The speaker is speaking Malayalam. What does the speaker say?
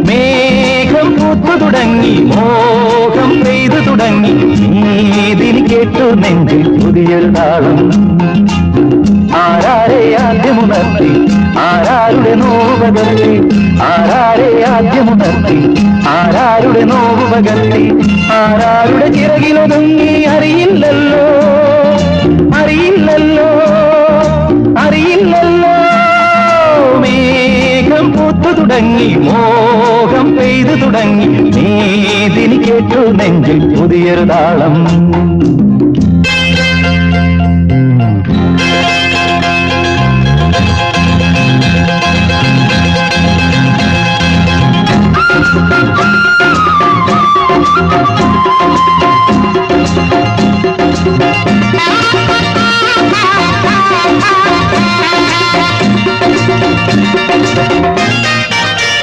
മേഘം പൂത്തു തുടങ്ങി, മോഹം പെയ്തു തുടങ്ങി, നീതിനി കേട്ടു നെഞ്ചിൽ പുതിയൊരു താളം. ആരാരെ ആദ്യമുണർത്തി, ആരാരുടെ നോവ് പകർത്തി, ആരാരെ ആദ്യമുണർത്തി, ആരാരുടെ നോവ് പകർത്തി, ആരാരുടെ ചിറകിലൊതുങ്ങി അറിയില്ലല്ലോ, അറിയില്ലല്ലോ, അറിയില്ലല്ലോ. മേഘം പൂത്തു തുടങ്ങി, മോഹം പെയ്തു തുടങ്ങി, നീതിനി കേട്ടു നെഞ്ചിൽ പുതിയൊരു താളം.